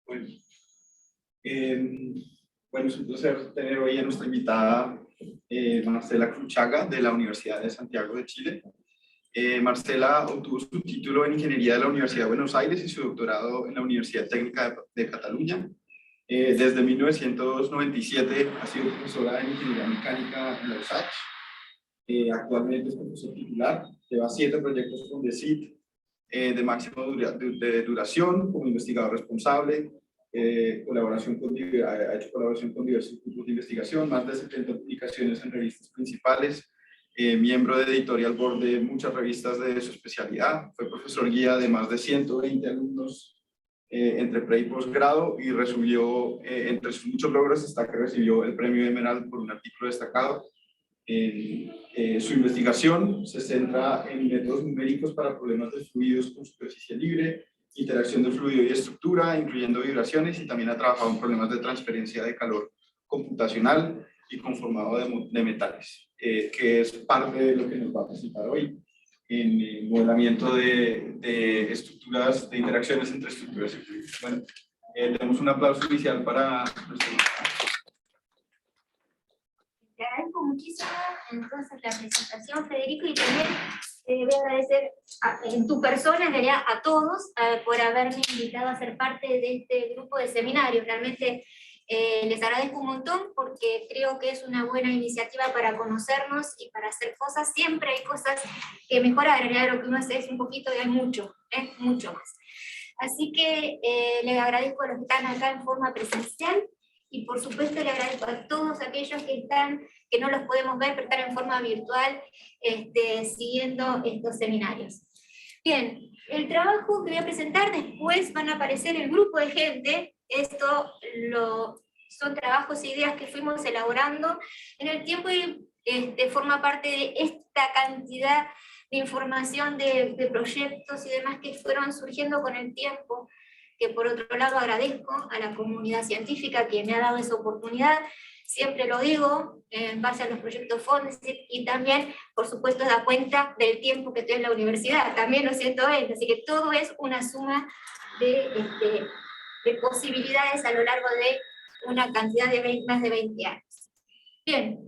Bueno, bueno, es un placer tener hoy a nuestra invitada Marcela Cruchaga de la Universidad de Santiago de Chile. Marcela obtuvo su título en Ingeniería de la Universidad de Buenos Aires y su doctorado en la Universidad Técnica de Cataluña. Desde 1997 ha sido profesora de Ingeniería Mecánica en la USACH. Actualmente es profesor titular, lleva 7 proyectos con DECIT de máxima duración como investigador responsable, ha hecho colaboración con diversos grupos de investigación, más de 70 publicaciones en revistas principales, miembro de editorial board de muchas revistas de su especialidad, fue profesor guía de más de 120 alumnos entre pre y posgrado y recibió, entre sus muchos logros está que recibió el premio Emerald por un artículo destacado. Su investigación se centra en métodos numéricos para problemas de fluidos con superficie libre, interacción de fluido y estructura, incluyendo vibraciones, y también ha trabajado en problemas de transferencia de calor computacional y conformado de metales, que es parte de lo que nos va a presentar hoy en el modelamiento de estructuras, de interacciones entre estructuras y fluidos. Bueno, tenemos un aplauso inicial para nuestro. Te agradezco muchísimo entonces la presentación, Federico, y también voy a agradecer en tu persona, en realidad a todos, por haberme invitado a ser parte de este grupo de seminarios. Realmente les agradezco un montón porque creo que es una buena iniciativa para conocernos y para hacer cosas. Siempre hay cosas que mejorar, en realidad lo que uno hace es un poquito y hay mucho más. Así que les agradezco a los que están acá en forma presencial. Y por supuesto le agradezco a todos aquellos que no los podemos ver, pero están en forma virtual siguiendo estos seminarios. Bien, el trabajo que voy a presentar, después van a aparecer el grupo de gente. Esto son trabajos e ideas que fuimos elaborando en el tiempo y forma parte de esta cantidad de información de proyectos y demás que fueron surgiendo con el tiempo, que por otro lado agradezco a la comunidad científica que me ha dado esa oportunidad, siempre lo digo, en base a los proyectos Fondesit, y también, por supuesto, da cuenta del tiempo que estoy en la universidad, también los 120, así que todo es una suma de posibilidades a lo largo de una cantidad de más de 20 años. Bien.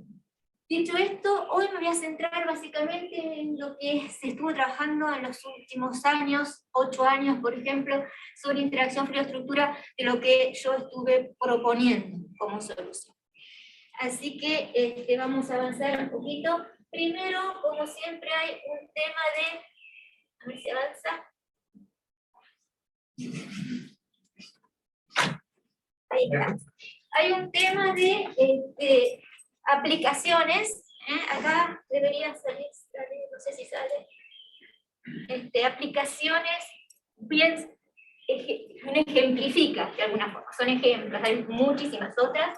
Dicho esto, hoy me voy a centrar básicamente en lo que se estuvo trabajando en los últimos años, 8 años, por ejemplo, sobre interacción frío-estructura, de lo que yo estuve proponiendo como solución. Así que vamos a avanzar un poquito. Primero, como siempre, hay un tema de... A ver si avanza. Ahí está. Hay un tema de aplicaciones, acá debería salir, no sé si sale, aplicaciones bien, ejemplifica de alguna forma, son ejemplos, hay muchísimas otras.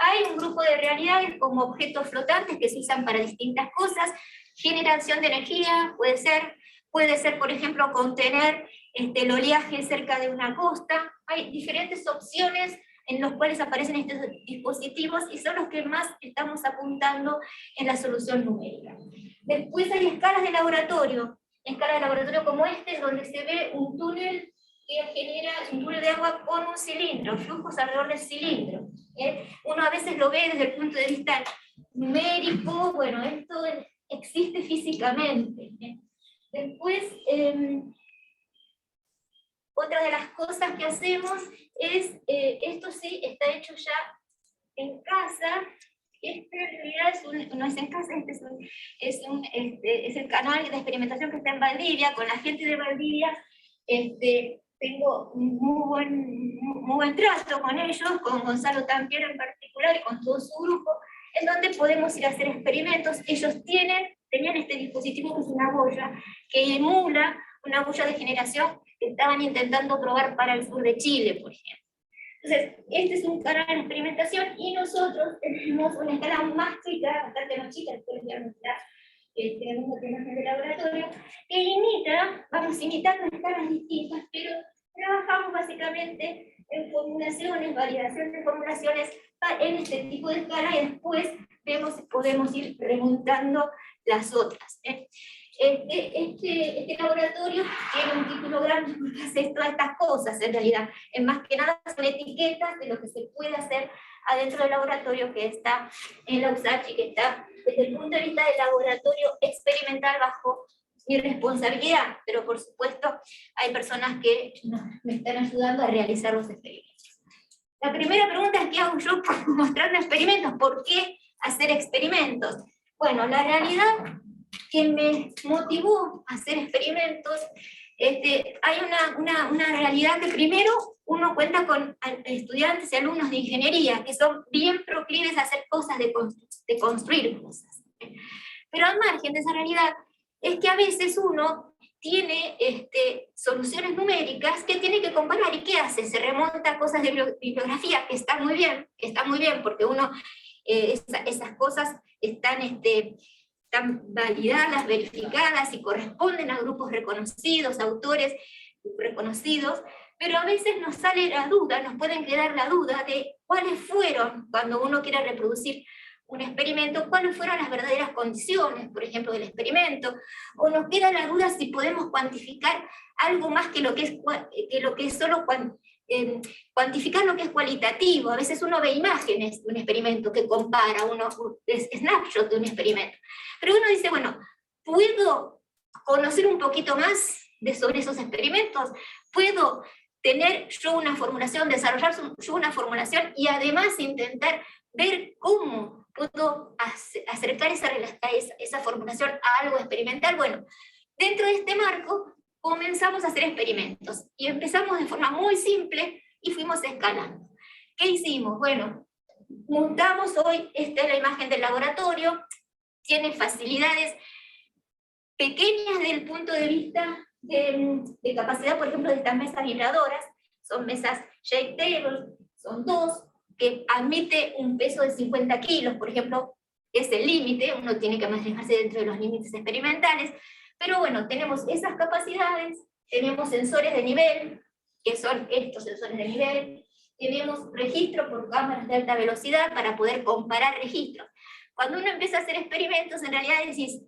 Hay un grupo de realidades como objetos flotantes que se usan para distintas cosas, generación de energía, puede ser por ejemplo contener el oleaje cerca de una costa, hay diferentes opciones en los cuales aparecen estos dispositivos y son los que más estamos apuntando en la solución numérica. Después hay escalas de laboratorio como este, donde se ve un túnel que genera un túnel de agua con un cilindro, flujos alrededor del cilindro. Uno a veces lo ve desde el punto de vista numérico, bueno, esto existe físicamente. Después, otra de las cosas que hacemos es, esto sí está hecho ya en casa, en realidad no es en casa, es el canal de experimentación que está en Valdivia, con la gente de Valdivia, tengo muy buen trato con ellos, con Gonzalo Tampiero en particular y con todo su grupo, en donde podemos ir a hacer experimentos. Ellos tenían este dispositivo que es una boya, que emula una boya de generación que estaban intentando probar para el sur de Chile, por ejemplo. Entonces, este es un canal de experimentación y nosotros tenemos una escala más chica, bastante más chica, después voy a mostrar algunas imágenes de laboratorio, que vamos imitando escalas distintas, pero trabajamos básicamente en formulaciones, validación de formulaciones en este tipo de escala y después vemos si podemos ir remontando las otras. Este laboratorio tiene un título grande porque hace todas estas cosas, en realidad. Es más que nada son etiquetas de lo que se puede hacer adentro del laboratorio que está en la USACH y que está desde el punto de vista del laboratorio experimental bajo mi responsabilidad, pero por supuesto hay personas que me están ayudando a realizar los experimentos. La primera pregunta es: ¿qué hago yo mostrando experimentos? ¿Por qué hacer experimentos? Bueno, la realidad que me motivó a hacer experimentos, hay una realidad que primero uno cuenta con estudiantes y alumnos de ingeniería que son bien proclives a hacer cosas, de construir cosas. Pero al margen de esa realidad, es que a veces uno tiene soluciones numéricas que tiene que comparar. ¿Y qué hace? Se remonta a cosas de bibliografía, que está muy bien, porque uno, esas cosas están validadas, verificadas y corresponden a grupos reconocidos, autores reconocidos, pero a veces nos sale la duda, nos pueden quedar la duda de cuáles fueron, cuando uno quiere reproducir un experimento, cuáles fueron las verdaderas condiciones, por ejemplo, del experimento, o nos queda la duda si podemos cuantificar algo más que lo que es solo cuantificar lo que es cualitativo. A veces uno ve imágenes de un experimento que compara, snapshot de un experimento, pero uno dice, bueno, ¿puedo conocer un poquito más sobre esos experimentos? ¿Puedo tener yo una formulación, desarrollar yo una formulación y además intentar ver cómo puedo acercar esa formulación a algo experimental? Bueno, dentro de este marco comenzamos a hacer experimentos y empezamos de forma muy simple y fuimos escalando. ¿Qué hicimos? Bueno, montamos hoy, esta es la imagen del laboratorio, tiene facilidades pequeñas desde el punto de vista de capacidad, por ejemplo, de estas mesas vibradoras. Son mesas shake tables, son dos, que admite un peso de 50 kilos, por ejemplo, es el límite, uno tiene que manejarse dentro de los límites experimentales, pero bueno, tenemos esas capacidades, tenemos sensores de nivel, que son estos sensores de nivel, tenemos registro por cámaras de alta velocidad para poder comparar registros. Cuando uno empieza a hacer experimentos, en realidad decís,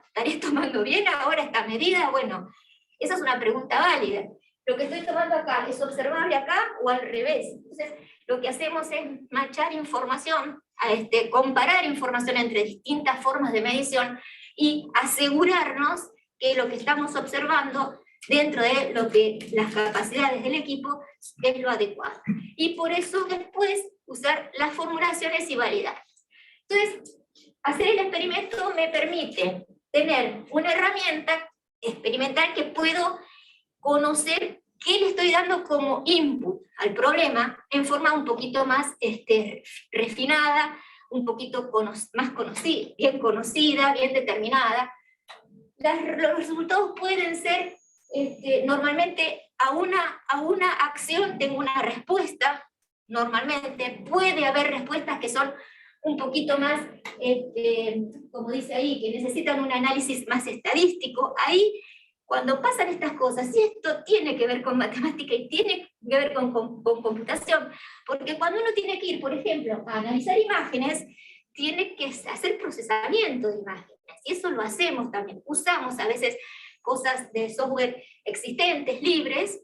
¿estaré tomando bien ahora esta medida? Bueno, esa es una pregunta válida. ¿Lo que estoy tomando acá es observable acá o al revés? Entonces, lo que hacemos es matchar información, comparar información entre distintas formas de medición y asegurarnos que lo que estamos observando dentro de lo que las capacidades del equipo es lo adecuado. Y por eso después usar las formulaciones y validarlas. Entonces, hacer el experimento me permite tener una herramienta experimental que puedo conocer qué le estoy dando como input al problema en forma un poquito más refinada, un poquito más conocida, bien determinada. Los resultados pueden ser, normalmente a una acción tengo una respuesta, normalmente puede haber respuestas que son un poquito más, como dice ahí, que necesitan un análisis más estadístico. Ahí, cuando pasan estas cosas, y esto tiene que ver con matemática y tiene que ver con computación, porque cuando uno tiene que ir, por ejemplo, a analizar imágenes, tiene que hacer procesamiento de imágenes, y eso lo hacemos también. Usamos a veces cosas de software existentes, libres,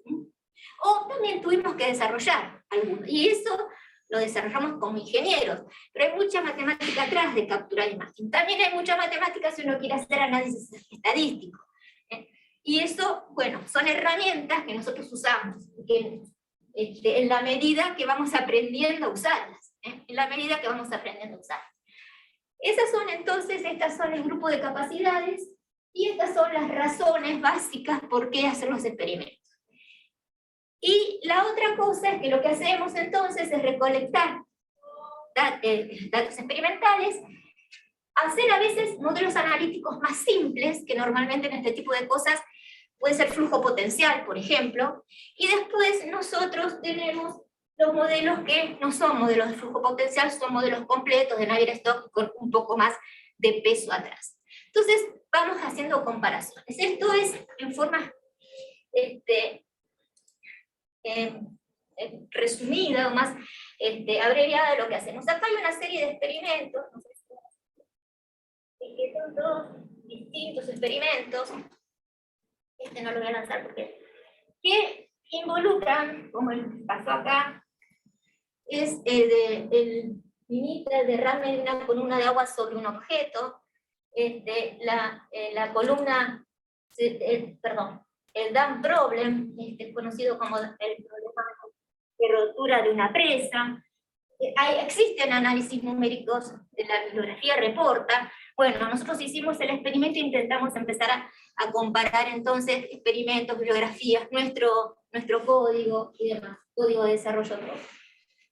o también tuvimos que desarrollar algunos, y eso lo desarrollamos como ingenieros, pero hay mucha matemática atrás de capturar imagen. También hay mucha matemática si uno quiere hacer análisis estadístico. Y eso, bueno, son herramientas que nosotros usamos, que, en la medida que vamos aprendiendo a usarlas, en la medida que vamos aprendiendo a usarlas. Esas son entonces, estas son el grupo de capacidades, y estas son las razones básicas por qué hacer los experimentos. Y la otra cosa es que lo que hacemos entonces es recolectar datos experimentales, hacer a veces modelos analíticos más simples, que normalmente en este tipo de cosas puede ser flujo potencial, por ejemplo, y después nosotros tenemos los modelos que no son modelos de flujo potencial, son modelos completos de Navier-Stokes con un poco más de peso atrás. Entonces vamos haciendo comparaciones. Esto es en forma resumida o más abreviada de lo que hacemos. Acá hay una serie de experimentos, no sé si que son todos distintos distintos experimentos, este no lo voy a lanzar porque, que involucran, como pasó acá, es el vinita derrame de una columna de agua sobre un objeto, la columna, perdón, el dam problem, conocido como el problema de rotura de una presa. Existen análisis numéricos de la bibliografía, reporta. Bueno, nosotros hicimos el experimento e intentamos empezar a comparar entonces experimentos, bibliografías, nuestro código y demás, código de desarrollo todo.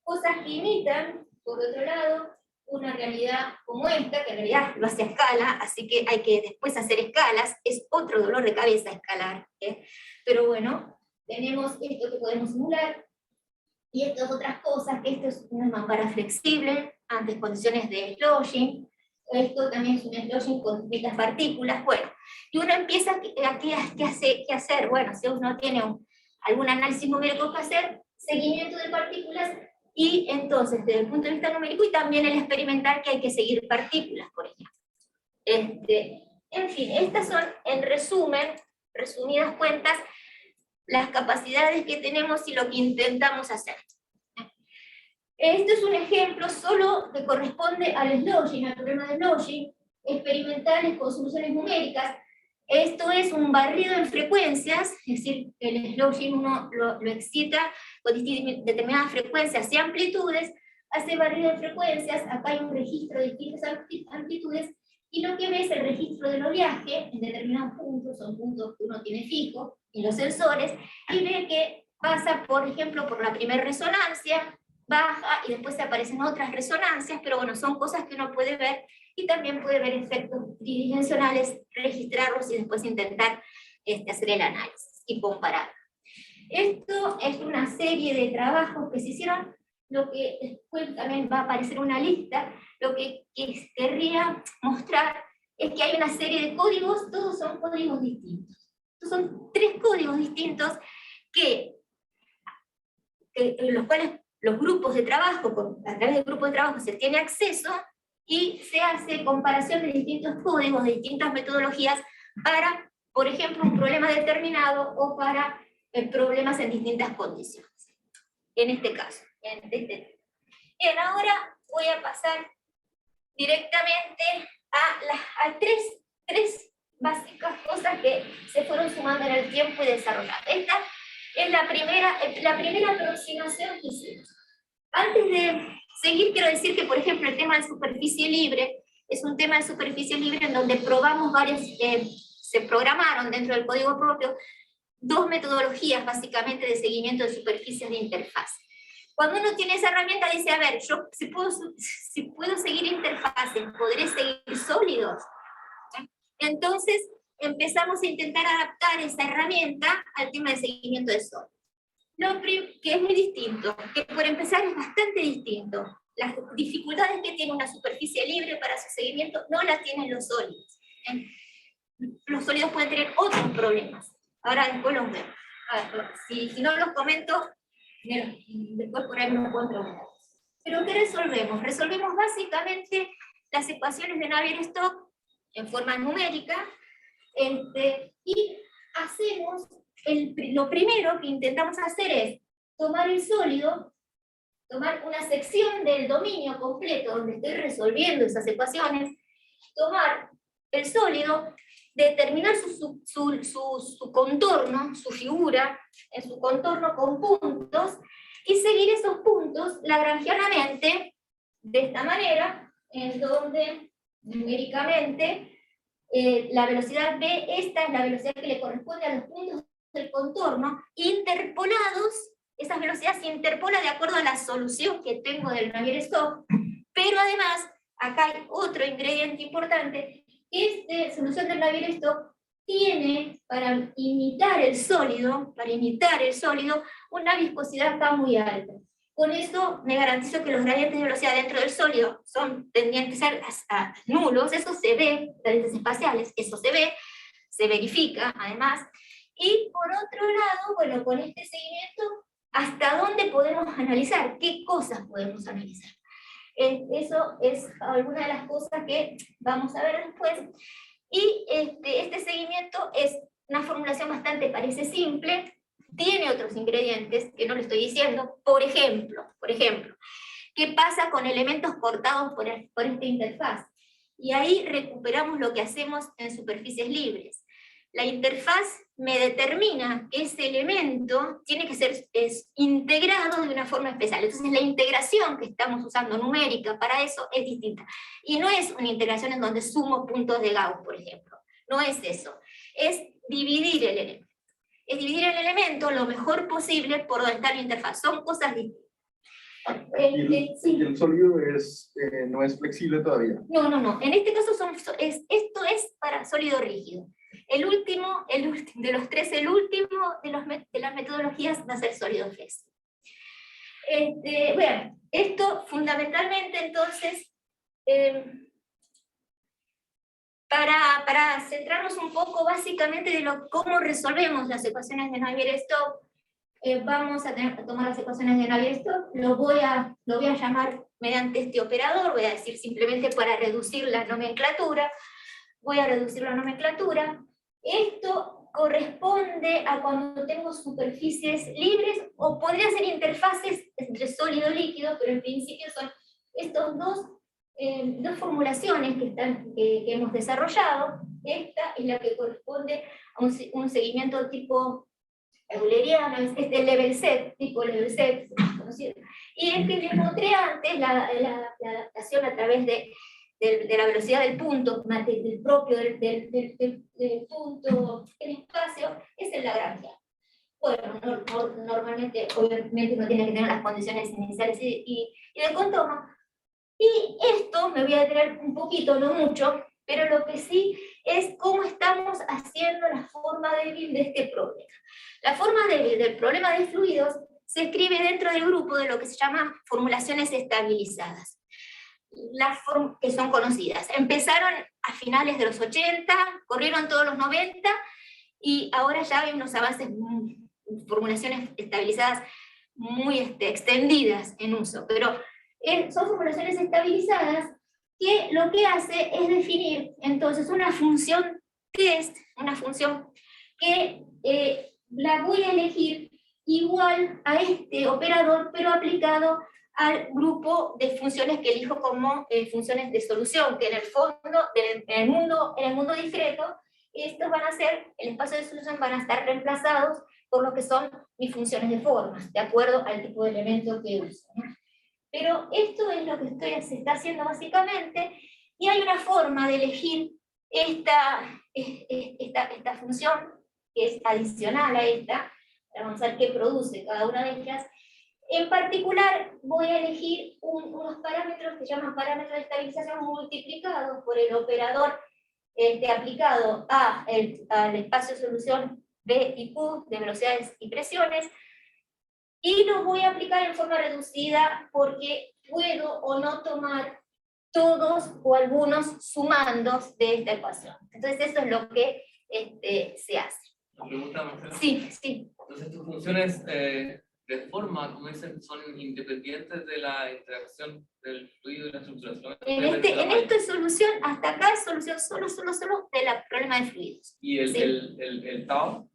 Cosas que imitan, por otro lado, una realidad como esta, que en realidad lo hace a escala, así que hay que después hacer escalas, es otro dolor de cabeza escalar, pero bueno, tenemos esto que podemos simular, y estas otras cosas, que esto es una mampara flexible, ante condiciones de sloshing, esto también es un sloshing con distintas partículas, bueno, y uno empieza a qué hacer, bueno, si uno tiene algún análisis numérico que hacer, seguimiento de partículas, y entonces, desde el punto de vista numérico, y también el experimental, que hay que seguir partículas, por ejemplo. En fin, estas son, en resumen, resumidas cuentas, las capacidades que tenemos y lo que intentamos hacer. Esto es un ejemplo solo que corresponde al sloshing, al problema de sloshing, experimentales con soluciones numéricas. Esto es un barrido en frecuencias, es decir, el sloshing uno lo excita con determinadas frecuencias y amplitudes, hace barrido en frecuencias, acá hay un registro de distintas amplitudes, y lo que ve es el registro del oleaje en determinados puntos, son puntos que uno tiene fijo en los sensores, y ve que pasa, por ejemplo, por la primera resonancia, baja, y después se aparecen otras resonancias, pero bueno, son cosas que uno puede ver, y también puede ver efectos tridimensionales, registrarlos y después intentar hacer el análisis y comparar. Esto es una serie de trabajos que se hicieron, lo que después también va a aparecer una lista. Lo que querría mostrar es que hay una serie de códigos, todos son códigos distintos. Estos son 3 códigos distintos los cuales los grupos de trabajo, a través del grupo de trabajo se tiene acceso, y se hace comparación de distintos códigos, de distintas metodologías, para, por ejemplo, un problema determinado, o para problemas en distintas condiciones. En este caso. Bien, ahora voy a pasar directamente a tres básicas cosas que se fueron sumando en el tiempo y desarrollando. Esta es la primera aproximación que hicimos. Antes de seguir, quiero decir que, por ejemplo, el tema de superficie libre es un tema de superficie libre en donde probamos se programaron dentro del código propio 2 metodologías básicamente de seguimiento de superficies de interfaz. Cuando uno tiene esa herramienta, dice, a ver, yo si puedo seguir interfaces, ¿podré seguir sólidos? Entonces empezamos a intentar adaptar esa herramienta al tema de seguimiento de sólidos. Que es muy distinto, que por empezar es bastante distinto. Las dificultades que tiene una superficie libre para su seguimiento no las tienen los sólidos. Los sólidos pueden tener otros problemas. Ahora después los vemos. Si no los comento, después por ahí me lo pueden preguntar. ¿Pero qué resolvemos? Resolvemos básicamente las ecuaciones de Navier-Stokes en forma numérica, y hacemos lo primero que intentamos hacer es tomar el sólido, tomar una sección del dominio completo donde estoy resolviendo esas ecuaciones, tomar el sólido, determinar su contorno, su figura, en su contorno con puntos, y seguir esos puntos lagrangianamente de esta manera, en donde numéricamente la velocidad b, esta es la velocidad que le corresponde a los puntos del contorno, interpolados, esas velocidades se interpolan de acuerdo a la solución que tengo del Navier-Stokes, pero además, acá hay otro ingrediente importante, que esta solución del Navier-Stokes tiene, para imitar el sólido, una viscosidad acá muy alta. Con eso me garantizo que los gradientes de velocidad dentro del sólido son tendientes a nulos, eso se ve, gradientes espaciales, eso se verifica además. Y por otro lado, bueno, con este seguimiento, ¿hasta dónde podemos analizar? ¿Qué cosas podemos analizar? Eso es alguna de las cosas que vamos a ver después. Y este seguimiento es una formulación bastante, parece simple, tiene otros ingredientes que no le estoy diciendo. Por ejemplo, ¿qué pasa con elementos cortados por esta interfaz? Y ahí recuperamos lo que hacemos en superficies libres. La interfaz me determina que ese elemento tiene que ser integrado de una forma especial. Entonces la integración que estamos usando numérica para eso es distinta. Y no es una integración en donde sumo puntos de Gauss, por ejemplo. No es eso. Es dividir el elemento. Es dividir el elemento lo mejor posible por donde está la interfaz. Son cosas distintas. Y el sólido no es flexible todavía. No. En este caso esto es para sólido rígido. El último de los tres, el último de las metodologías va a ser sólido flexible. Bueno, esto fundamentalmente entonces, para centrarnos un poco básicamente de cómo resolvemos las ecuaciones de Navier-Stokes, vamos a tomar las ecuaciones de Navier-Stokes, lo voy a llamar mediante este operador, voy a decir simplemente para reducir la nomenclatura, Esto corresponde a cuando tengo superficies libres, o podría ser interfaces entre sólido y líquido, pero en principio son estos dos formulaciones que hemos desarrollado. Esta es la que corresponde a un seguimiento tipo euleriano, es este level set, tipo level set, conocido. Y el que les mostré antes, la adaptación a través de la velocidad del punto, del propio del punto en espacio, es el lagrangiano. Bueno, normalmente, obviamente, uno tiene que tener las condiciones iniciales y de contorno. Y esto me voy a detener un poquito, no mucho, pero lo que sí es cómo estamos haciendo la forma débil de este problema. La forma débil del problema de fluidos se escribe dentro del grupo de lo que se llaman formulaciones estabilizadas, que son conocidas. Empezaron a finales de los 80, corrieron todos los 90, y ahora ya hay unos avances, formulaciones estabilizadas muy extendidas en uso, pero son formulaciones estabilizadas que lo que hace es definir entonces una función test, una función que la voy a elegir igual a este operador, pero aplicado al grupo de funciones que elijo como funciones de solución, que en el fondo, en el mundo discreto, estos van a ser, el espacio de solución van a estar reemplazados por lo que son mis funciones de forma, de acuerdo al tipo de elemento que uso, ¿no? Pero esto es lo que se está haciendo básicamente, y hay una forma de elegir esta función, que es adicional a esta. Vamos a ver qué produce cada una de ellas. En particular, voy a elegir unos parámetros que se llaman parámetros de estabilización multiplicados por el operador aplicado al espacio de solución B y Q de velocidades y presiones, y los voy a aplicar en forma reducida porque puedo o no tomar todos o algunos sumandos de esta ecuación. Entonces eso es lo que se hace. ¿Me pregunta, Marcela? Sí. Entonces tus funciones de forma, como dicen, son independientes de la interacción del fluido y la estructura. En esto es solución, hasta acá es solución solo del problema de fluidos. ¿Y el tau?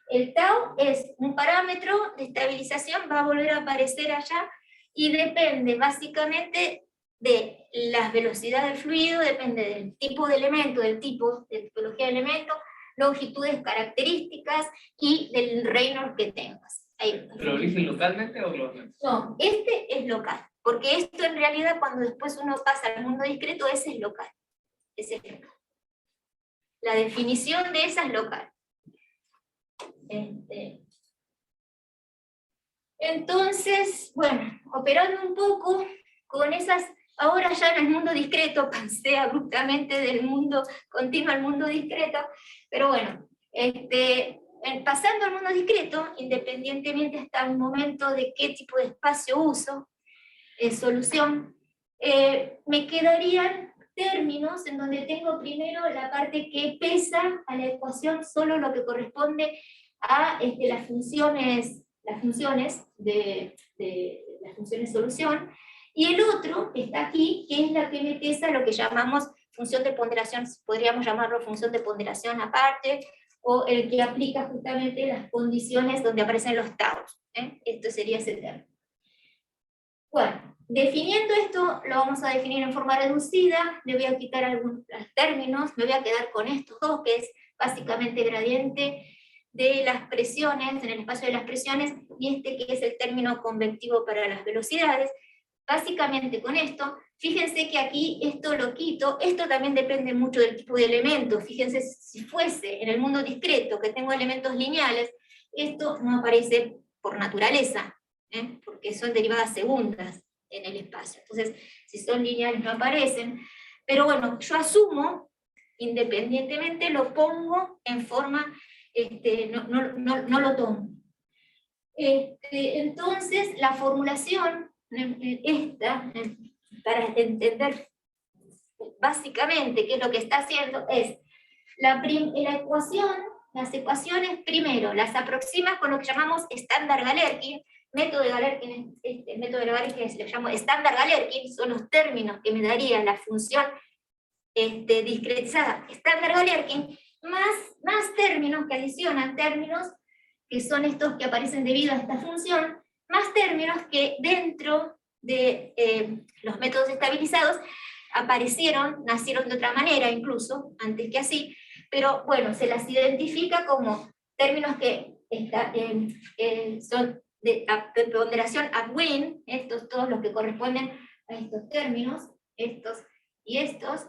El tau es un parámetro de estabilización, va a volver a aparecer allá, y depende básicamente de la velocidad del fluido, depende del tipo de elemento, del tipo de tipología de elemento, longitudes, características y del Reynolds que tengas. Ahí. ¿Pero lo eligen localmente o globalmente? No, este es local, porque esto en realidad cuando después uno pasa al mundo discreto, ese es local. La definición de esa es local. Entonces, bueno, operando un poco con esas, ahora ya en el mundo discreto, pasé abruptamente del mundo continuo al mundo discreto, pero bueno, pasando al mundo discreto, independientemente hasta el momento de qué tipo de espacio uso, solución, me quedarían términos en donde tengo primero la parte que pesa a la ecuación solo lo que corresponde a las funciones de las funciones solución, y el otro está aquí, que es la que me pesa lo que llamamos función de ponderación, podríamos llamarlo función de ponderación aparte, o el que aplica justamente las condiciones donde aparecen los taus. Esto sería ese término. Bueno, definiendo esto, lo vamos a definir en forma reducida, le voy a quitar algunos términos, me voy a quedar con estos dos, que es básicamente gradiente de las presiones, en el espacio de las presiones, y este que es el término convectivo para las velocidades. Básicamente con esto, fíjense que aquí esto lo quito, esto también depende mucho del tipo de elemento. Fíjense, si fuese en el mundo discreto, que tengo elementos lineales, esto no aparece por naturaleza, porque son derivadas segundas en el espacio. Entonces, si son lineales no aparecen, pero bueno, yo asumo, independientemente, lo pongo en forma, no lo tomo. Entonces, la formulación, esta, para entender básicamente qué es lo que está haciendo, es las ecuaciones primero las aproxima con lo que llamamos estándar Galerkin, método de Galerkin, el método de Galerkin se le llama estándar Galerkin, son los términos que me daría la función discretizada estándar Galerkin, más términos que adicionan términos que son estos que aparecen debido a esta función, más términos que dentro de los métodos estabilizados nacieron de otra manera incluso, antes que así, pero bueno, se las identifica como términos que son de ponderación upwind, estos todos los que corresponden a estos términos, estos y estos,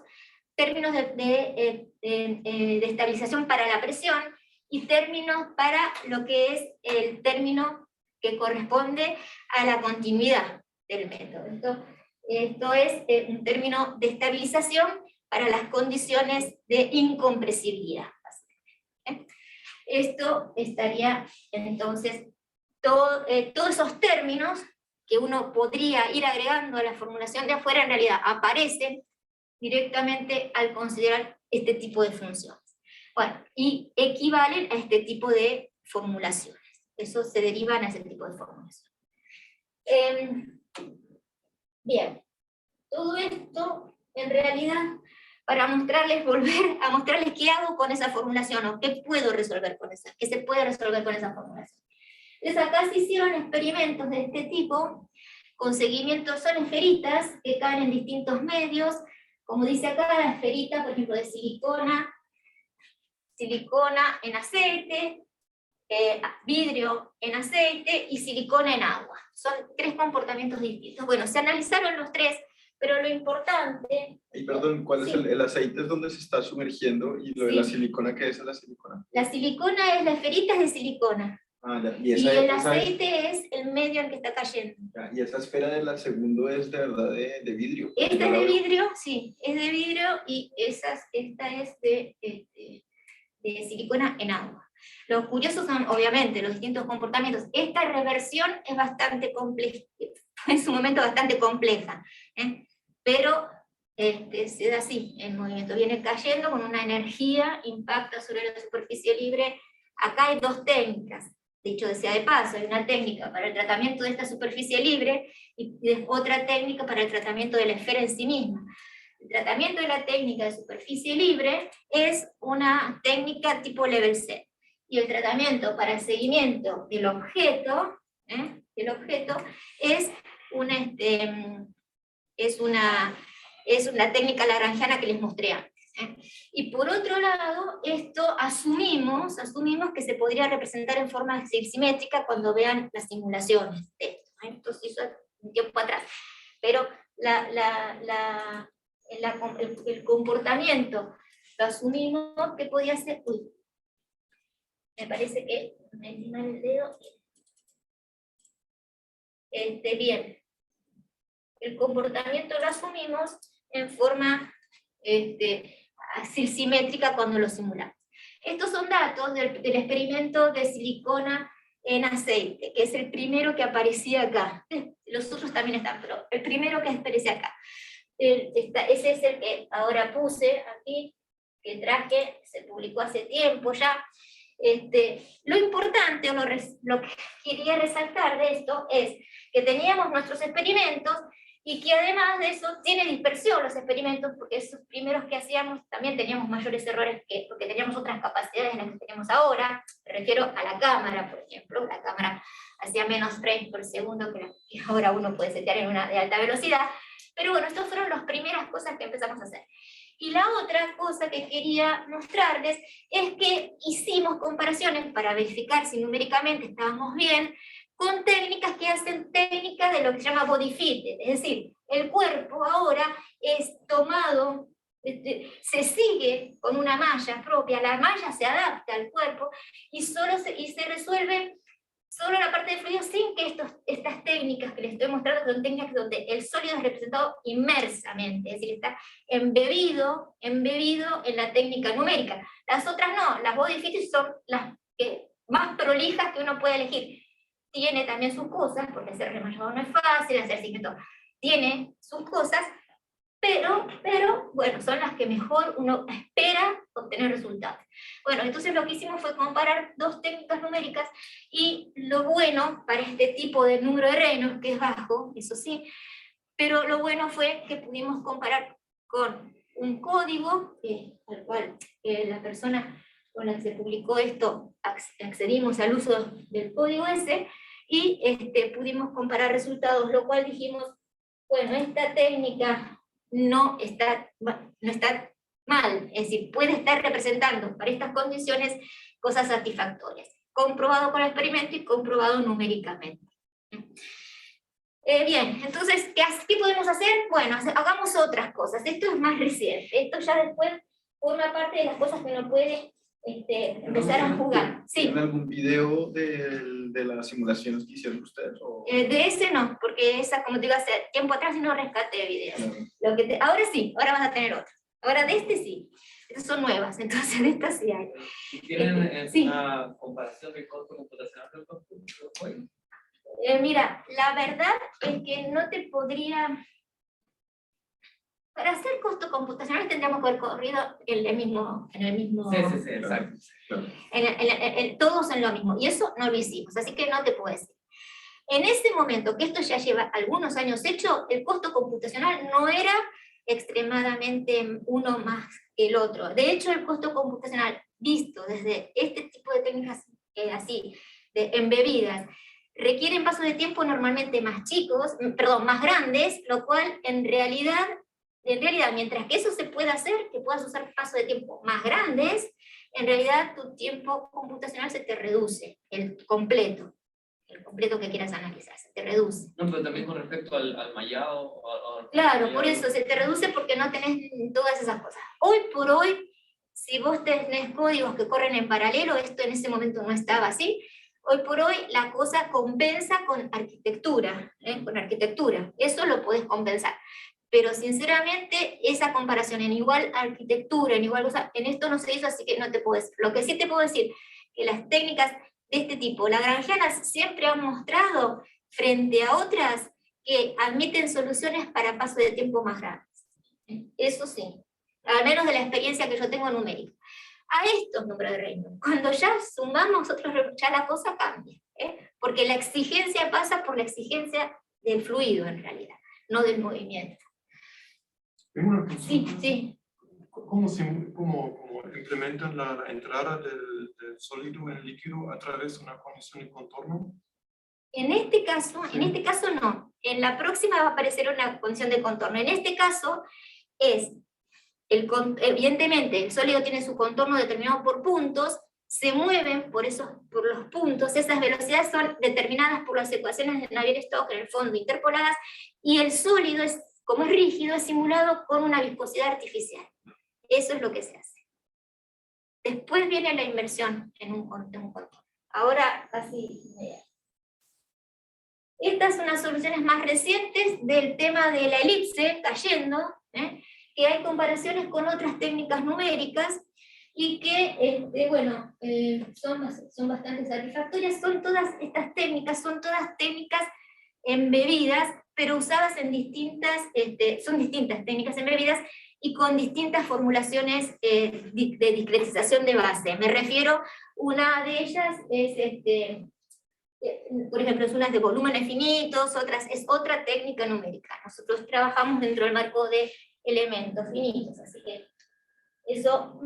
términos de estabilización para la presión, y términos para lo que es el término que corresponde a la continuidad del método. Esto es un término de estabilización para las condiciones de incompresibilidad. Esto estaría entonces, todos esos términos que uno podría ir agregando a la formulación de afuera, en realidad aparecen directamente al considerar este tipo de funciones. Bueno, y equivalen a este tipo de formulaciones. Eso se derivan a ese tipo de formulaciones. Bien, todo esto, en realidad, para volver a mostrarles qué hago con esa formulación, o qué puedo resolver con esa, qué se puede resolver con esa formulación. Entonces acá se hicieron experimentos de este tipo, con seguimientos, son esferitas que caen en distintos medios, como dice acá, la esferita, por ejemplo, de silicona en aceite, vidrio en aceite y silicona en agua. Son tres comportamientos distintos. Bueno, se analizaron los tres, pero lo importante... Y perdón, ¿cuál es el aceite es donde se está sumergiendo y lo de la silicona, qué es la silicona? La silicona es la esferita de silicona. Ah, ya. Y el aceite es el medio en que está cayendo. Ya. Y esa esfera del segundo es de verdad de vidrio. Esta es de vidrio, sí, es de vidrio, y esta es de silicona en agua. Lo curioso son, obviamente, los distintos comportamientos. Esta reversión es bastante compleja, en su momento bastante compleja, pero se da así, el movimiento viene cayendo con una energía, impacta sobre la superficie libre. Acá hay dos técnicas, dicho sea de paso, hay una técnica para el tratamiento de esta superficie libre y otra técnica para el tratamiento de la esfera en sí misma. El tratamiento de la técnica de superficie libre es una técnica tipo level set, y el tratamiento para el seguimiento del objeto, es una técnica lagrangiana que les mostré antes. Y por otro lado, esto asumimos que se podría representar en forma simétrica cuando vean las simulaciones de esto. Esto se hizo un tiempo atrás. Pero el comportamiento lo asumimos que podía ser... Uy, me parece que me di mal el dedo. Bien. El comportamiento lo asumimos en forma simétrica cuando lo simulamos. Estos son datos del experimento de silicona en aceite, que es el primero que aparecía acá. Los otros también están, pero el primero que aparece acá. Ese es el que ahora puse aquí, que traje, se publicó hace tiempo ya. Lo importante, lo que quería resaltar de esto, es que teníamos nuestros experimentos y que además de eso tiene dispersión los experimentos, porque esos primeros que hacíamos también teníamos mayores errores porque teníamos otras capacidades en las que tenemos ahora. Me refiero a la cámara, por ejemplo. La cámara hacía menos frames por segundo que la que ahora uno puede setear en una de alta velocidad. Pero bueno, estas fueron las primeras cosas que empezamos a hacer. Y la otra cosa que quería mostrarles es que hicimos comparaciones para verificar si numéricamente estábamos bien, con técnicas que hacen técnica de lo que se llama body fitted, es decir, el cuerpo ahora es tomado, se sigue con una malla propia, la malla se adapta al cuerpo y se resuelve solo la parte de fluido sin que estas técnicas que les estoy mostrando son técnicas donde el sólido es representado inmersamente, es decir, está embebido en la técnica numérica. Las otras no, las body fitted son las más prolijas que uno puede elegir. Tiene también sus cosas, porque hacer remallado no es fácil, hacer cimiento tiene sus cosas, pero bueno, son las que mejor uno espera obtener resultados. Bueno, entonces lo que hicimos fue comparar dos técnicas numéricas, y lo bueno para este tipo de número de reinos, que es bajo, eso sí, pero lo bueno fue que pudimos comparar con un código, al cual la persona con la que se publicó esto accedimos al uso del código ese, y pudimos comparar resultados, lo cual dijimos, bueno, esta técnica no está mal, es decir, puede estar representando para estas condiciones cosas satisfactorias, comprobado con el experimento y comprobado numéricamente. Bien, entonces, ¿qué podemos hacer? Bueno, hagamos otras cosas. Esto es más reciente, esto ya después forma parte de las cosas que uno puede empezar a jugar. Sí. ¿Tienen algún video de las simulaciones que hicieron ustedes? ¿O? De ese no, porque esa, como te digo, hace tiempo atrás no rescaté videos. Claro. Ahora sí, ahora vas a tener otro. Ahora de este sí. Estas son nuevas, entonces de estas sí hay. ¿Y tienen sí. una comparación de costo computacional del código? Mira, la verdad es que no te podría... Para hacer costo computacional tendríamos que haber corrido en el mismo... Sí, exacto. Claro. Todos en lo mismo, y eso no lo hicimos, así que no te puedo decir. En ese momento, que esto ya lleva algunos años hecho, el costo computacional no era extremadamente uno más que el otro. De hecho, el costo computacional visto desde este tipo de técnicas así, de embebidas, requieren pasos de tiempo normalmente más más grandes, lo cual en realidad, mientras que eso se pueda hacer, que puedas usar pasos de tiempo más grandes, en realidad tu tiempo computacional se te reduce, el completo que quieras analizar, se te reduce. No, pero también con respecto al mallado. Claro, por eso se te reduce porque no tenés todas esas cosas. Hoy por hoy, si vos tenés códigos que corren en paralelo, esto en ese momento no estaba así, hoy por hoy la cosa compensa con arquitectura, eso lo podés compensar. Pero sinceramente esa comparación en igual arquitectura, en igual cosa, en esto no se hizo, así que no te puedo decir. Lo que sí te puedo decir, que las técnicas de este tipo, lagrangianas, siempre han mostrado frente a otras que admiten soluciones para pasos de tiempo más grandes. Eso sí, al menos de la experiencia que yo tengo numérica. A estos números de reinos, cuando ya sumamos otros, ya la cosa cambia, porque la exigencia pasa por la exigencia del fluido en realidad, no del movimiento. Tengo una consulta. Sí. ¿Cómo implementan la entrada del sólido en líquido a través de una condición de contorno? En este caso no. En la próxima va a aparecer una condición de contorno. En este caso evidentemente el sólido tiene su contorno determinado por puntos, se mueven por los puntos, esas velocidades son determinadas por las ecuaciones de Navier-Stokes en el fondo interpoladas, y el sólido, como es rígido, es simulado con una viscosidad artificial. Eso es lo que se hace. Después viene la inmersión en un contorno. Ahora casi... Estas son las soluciones más recientes del tema de la elipse cayendo, que hay comparaciones con otras técnicas numéricas y que, son bastante satisfactorias. Son todas técnicas embebidas, pero usadas en son distintas técnicas embebidas y con distintas formulaciones de discretización de base. Me refiero, una de ellas es por ejemplo, unas de volúmenes finitos, otras es otra técnica numérica. Nosotros trabajamos dentro del marco de elementos finitos, así que eso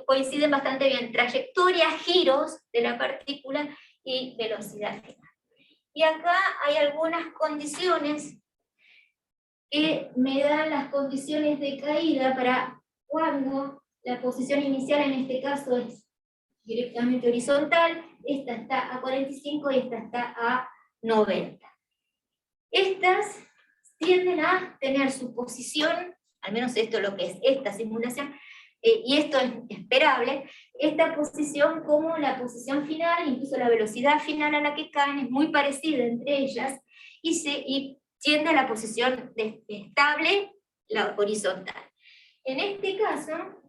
coinciden bastante bien. Trayectoria, giros de la partícula y velocidad final. Y acá hay algunas condiciones que me dan las condiciones de caída para cuando la posición inicial en este caso es directamente horizontal, esta está a 45 y esta está a 90. Estas tienden a tener su posición, al menos esto es lo que es esta simulación, y esto es esperable, esta posición como la posición final, incluso la velocidad final a la que caen es muy parecida entre ellas, y tiende a la posición estable, la horizontal. En este caso,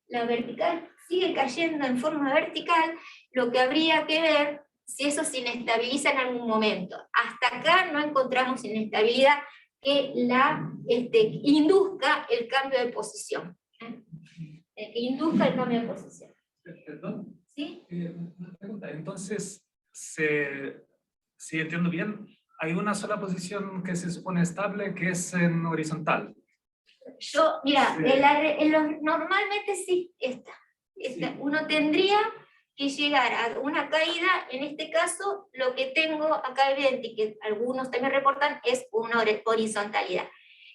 la vertical sigue cayendo en forma vertical, lo que habría que ver si eso se inestabiliza en algún momento. Hasta acá no encontramos inestabilidad que la induzca el cambio de posición. Que induzca el cambio de posición. Perdón. ¿Sí? Una pregunta. Entonces, si entiendo bien, hay una sola posición que se supone estable, que es en horizontal. Mira, Sí. normalmente sí, esta. Sí. Uno tendría que llegar a una caída, en este caso, lo que tengo acá evidente, y que algunos también reportan, es una horizontalidad.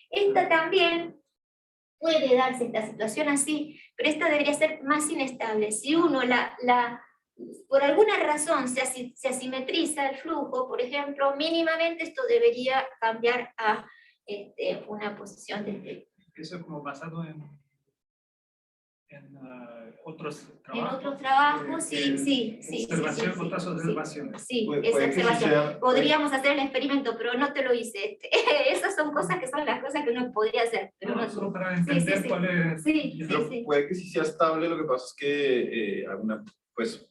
Esta también puede darse esta situación así, pero esta debería ser más inestable. Si uno por alguna razón se asimetriza el flujo, por ejemplo, mínimamente esto debería cambiar a una posición de... Eso es como basado en otros En trabajos. otros trabajos, sí. Observación, otras observaciones. Sí, Puede esa que sí observación. sea- Podríamos hacer el experimento, pero no te lo hice. Esas son cosas que son las cosas que uno podría hacer. Pero No, solo para entender sí. cuál es. Pero puede que sí sea estable, lo que pasa es que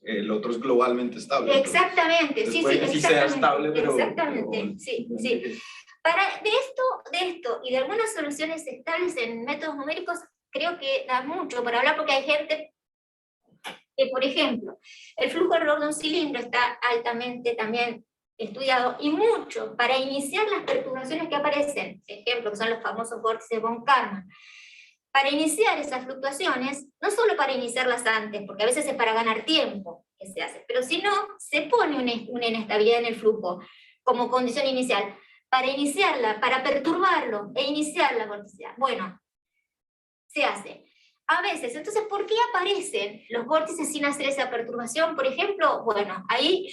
el otro es globalmente estable. Exactamente, Entonces sí, puede que sí sea estable, pero... exactamente, sí. De esto y de algunas soluciones estables en métodos numéricos, creo que da mucho para hablar, porque hay gente que, por ejemplo, el flujo alrededor de un cilindro está altamente también estudiado, y mucho para iniciar las perturbaciones que aparecen, ejemplo, que son los famosos vórtices von Karman. Para iniciar esas fluctuaciones, no solo para iniciarlas antes, porque a veces es para ganar tiempo que se hace, pero si no, se pone una inestabilidad en el flujo como condición inicial, para iniciarla, para perturbarlo e iniciar la vorticidad. Bueno, se hace. A veces, entonces, ¿por qué aparecen los vórtices sin hacer esa perturbación? Por ejemplo, bueno, ahí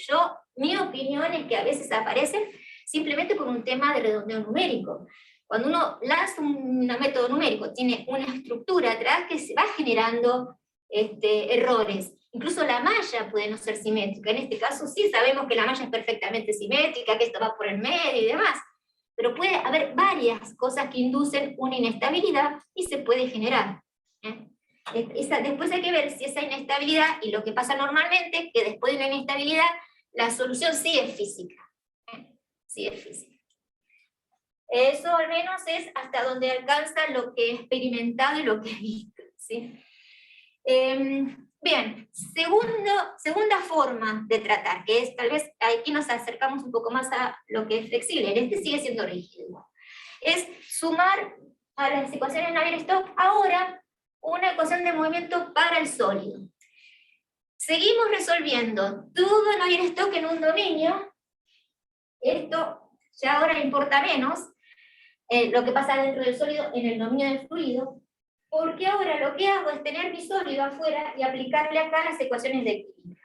mi opinión es que a veces aparecen simplemente por un tema de redondeo numérico. Cuando uno lanza un método numérico, tiene una estructura atrás que se va generando errores. Incluso la malla puede no ser simétrica. En este caso sí sabemos que la malla es perfectamente simétrica, que esto va por el medio y demás. Pero puede haber varias cosas que inducen una inestabilidad y se puede generar. Después hay que ver si esa inestabilidad, y lo que pasa normalmente, que después de una inestabilidad, la solución sí es física. Sí es física. Eso al menos es hasta donde alcanza lo que he experimentado y lo que he visto. ¿Sí? Bien, segunda forma de tratar, que es, tal vez aquí nos acercamos un poco más a lo que es flexible, sigue siendo rígido, es sumar a las ecuaciones Navier-Stokes ahora una ecuación de movimiento para el sólido. Seguimos resolviendo todo Navier-Stokes en un dominio, esto ya ahora importa menos, lo que pasa dentro del sólido en el dominio del fluido, porque ahora lo que hago es tener mi sólido afuera y aplicarle acá las ecuaciones de equilibrio.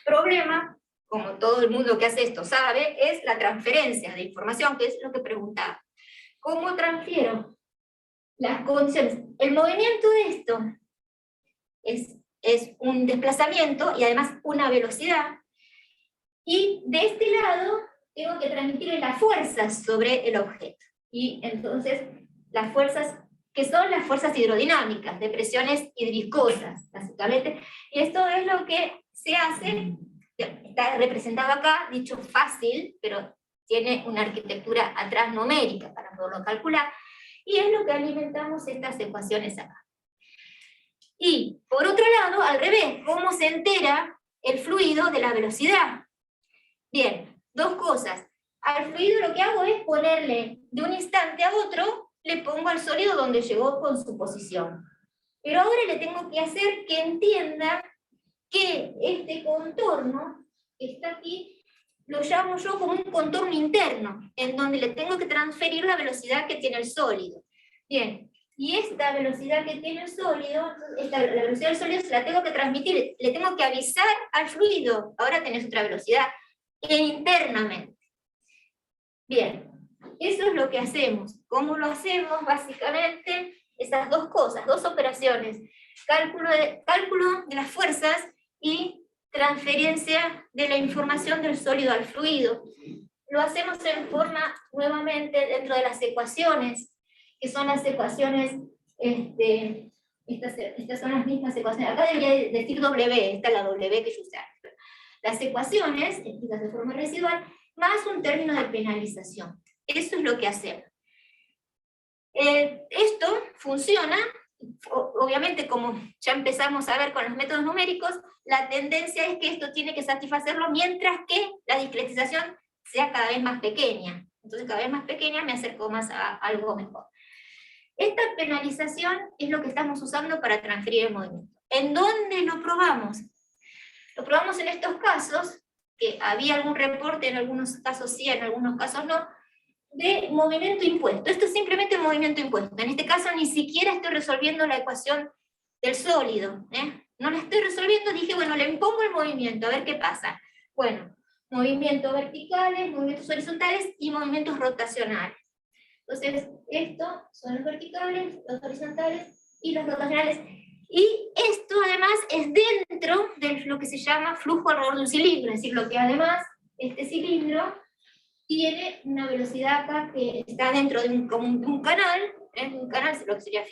Problema, como todo el mundo que hace esto sabe, es la transferencia de información, que es lo que preguntaba. ¿Cómo transfiero las condiciones? El movimiento de esto es un desplazamiento y además una velocidad, y de este lado tengo que transmitirle las fuerzas sobre el objeto. Y entonces las fuerzas que son las fuerzas hidrodinámicas, de presiones hidriscosas, básicamente. Y esto es lo que se hace, está representado acá, dicho fácil, pero tiene una arquitectura atrás numérica para poderlo calcular, y es lo que alimentamos estas ecuaciones acá. Y, por otro lado, al revés, ¿cómo se entera el fluido de la velocidad? Bien, dos cosas. Al fluido lo que hago es ponerle de un instante a otro, le pongo al sólido donde llegó con su posición. Pero ahora le tengo que hacer que entienda que este contorno que está aquí, lo llamo yo como un contorno interno, en donde le tengo que transferir la velocidad que tiene el sólido. Bien, y esta velocidad que tiene el sólido, la velocidad del sólido se la tengo que transmitir, le tengo que avisar al fluido, ahora tenés otra velocidad, internamente. Bien, eso es lo que hacemos. ¿Cómo lo hacemos? Básicamente, esas dos cosas, dos operaciones. Cálculo de las fuerzas y transferencia de la información del sólido al fluido. Lo hacemos en forma, nuevamente, dentro de las ecuaciones, que son las ecuaciones, estas son las mismas ecuaciones. Acá debería decir W, esta es la W que yo usé. Las ecuaciones, escritas de forma residual, más un término de penalización. Eso es lo que hacemos. Esto funciona, obviamente, como ya empezamos a ver con los métodos numéricos, la tendencia es que esto tiene que satisfacerlo mientras que la discretización sea cada vez más pequeña. Entonces, cada vez más pequeña me acerco más a algo mejor. Esta penalización es lo que estamos usando para transferir el movimiento. ¿En dónde lo probamos? Lo probamos en estos casos, que había algún reporte, en algunos casos sí, en algunos casos no, de movimiento impuesto. Esto es simplemente movimiento impuesto. En este caso ni siquiera estoy resolviendo la ecuación del sólido. No la estoy resolviendo, dije, bueno, le impongo el movimiento, a ver qué pasa. Bueno, movimientos verticales, movimientos horizontales y movimientos rotacionales. Entonces, estos son los verticales, los horizontales y los rotacionales. Y esto además es dentro de lo que se llama flujo alrededor de un cilindro, es decir, lo que además este cilindro tiene una velocidad acá que está dentro de un canal, lo que sería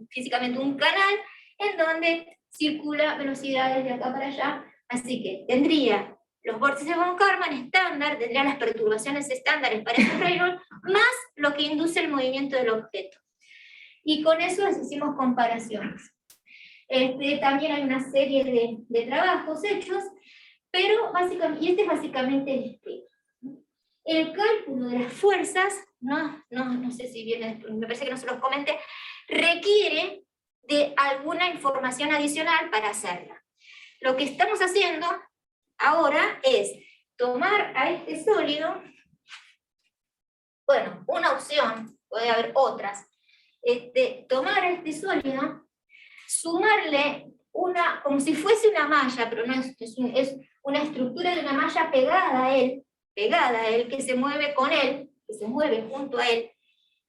físicamente un canal, en donde circula velocidades de acá para allá, así que tendría los vórtices von Karman estándar, tendría las perturbaciones estándares para ese rayon, más lo que induce el movimiento del objeto. Y con eso hicimos comparaciones. También hay una serie de trabajos hechos, pero básicamente, y este es básicamente el esquema. El cálculo de las fuerzas, no sé si viene, me parece que no se los comenté, requiere de alguna información adicional para hacerla. Lo que estamos haciendo ahora es tomar a este sólido, bueno, una opción, puede haber otras, tomar a este sólido, sumarle como si fuese una malla, pero no es una estructura de una malla pegada a él, que se mueve con él, que se mueve junto a él,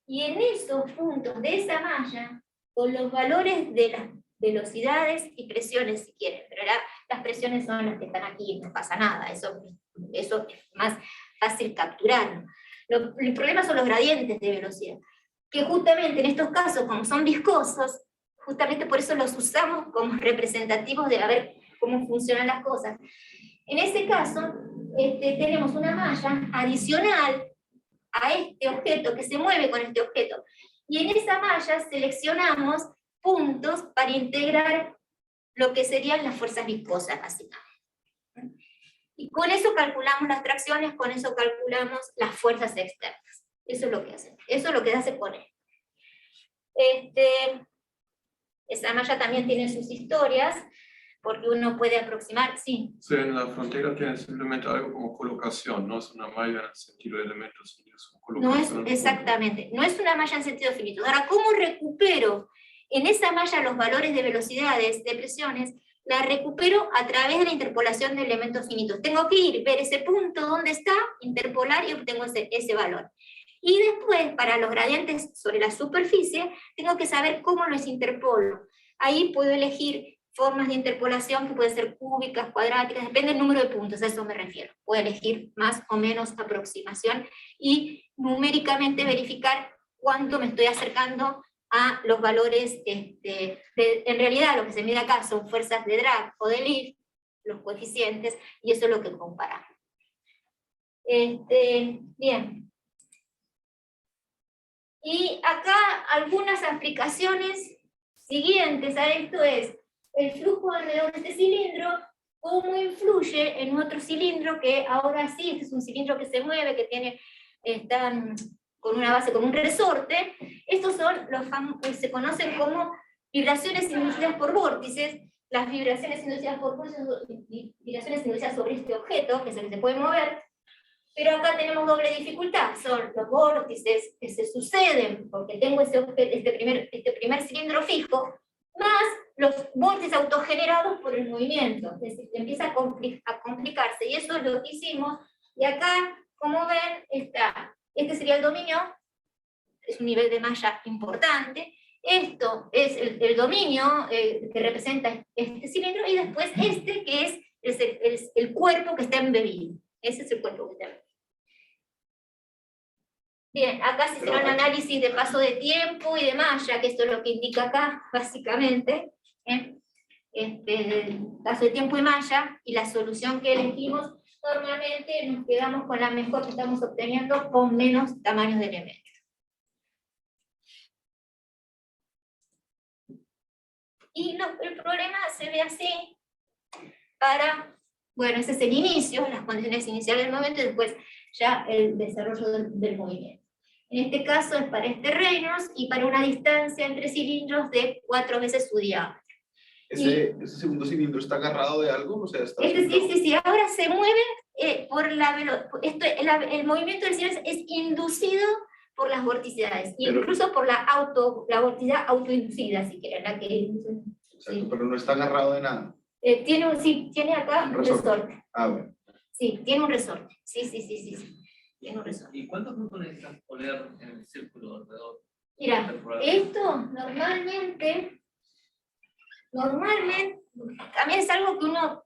y en esos puntos de esa malla, con los valores de las velocidades y presiones si quieren, pero las presiones son las que están aquí, no pasa nada, eso es más fácil capturarlo. El problema son los gradientes de velocidad, que justamente en estos casos, como son viscosos, justamente por eso los usamos como representativos de ver cómo funcionan las cosas. En ese caso, tenemos una malla adicional a este objeto que se mueve con este objeto. Y en esa malla seleccionamos puntos para integrar lo que serían las fuerzas viscosas, básicamente. Y con eso calculamos las tracciones, con eso calculamos las fuerzas externas. Eso es lo que hacemos. Eso es lo que hace poner. Esa malla también tiene sus historias, porque uno puede aproximar, sí. O sea, en la frontera tiene simplemente algo como colocación, no es una malla en el sentido de elementos, sino es una colocación. No es, exactamente, no es una malla en sentido finito. Ahora, ¿cómo recupero en esa malla los valores de velocidades, de presiones? La recupero a través de la interpolación de elementos finitos. Tengo que ir, ver ese punto donde está, interpolar y obtengo ese valor. Y después, para los gradientes sobre la superficie, tengo que saber cómo los interpolo. Ahí puedo elegir formas de interpolación que pueden ser cúbicas, cuadráticas, depende del número de puntos, a eso me refiero. Puedo elegir más o menos aproximación y numéricamente verificar cuánto me estoy acercando a los valores, en realidad lo que se mide acá son fuerzas de drag o de lift, los coeficientes, y eso es lo que comparamos. Bien. Y acá algunas aplicaciones siguientes a esto es el flujo alrededor de este cilindro, cómo influye en otro cilindro que ahora sí, este es un cilindro que se mueve, que tiene, están con una base, con un resorte. Estos son los se conocen como vibraciones inducidas por vórtices. Las vibraciones inducidas por vórtices son vibraciones inducidas sobre este objeto, que es el que se puede mover. Pero acá tenemos doble dificultad, son los vórtices que se suceden, porque tengo este primer cilindro fijo, más los vórtices autogenerados por el movimiento. Es decir, empieza a complicarse, y eso es lo que hicimos. Y acá, como ven, este sería el dominio, es un nivel de malla importante. Esto es el dominio que representa este cilindro, y después este que es el cuerpo que está embebido. Ese es el cuerpo que está embebido. Bien, acá se hicieron análisis de paso de tiempo y de malla, que esto es lo que indica acá, básicamente. Paso de tiempo y malla, y la solución que elegimos, normalmente nos quedamos con la mejor que estamos obteniendo con menos tamaños de elementos. Y el problema se ve así para, bueno, ese es el inicio, las condiciones iniciales del movimiento, y después ya el desarrollo del movimiento. En este caso es para este Reynolds y para una distancia entre cilindros de 4 veces su diámetro. ¿Ese segundo cilindro está agarrado de algo? O sea, está sí, ahora se mueve por la velocidad. El movimiento del cilindro es inducido por las vorticidades, incluso por la vorticidad autoinducida, si quieren, la que induce. Exacto, sí. Pero no está agarrado de nada. Tiene acá un resorte. Ah, bueno. Sí, tiene un resorte. Sí. Tiene un resorte. ¿Y cuántos puntos necesitas poner en el círculo alrededor? Mira, esto normalmente, también es algo que uno,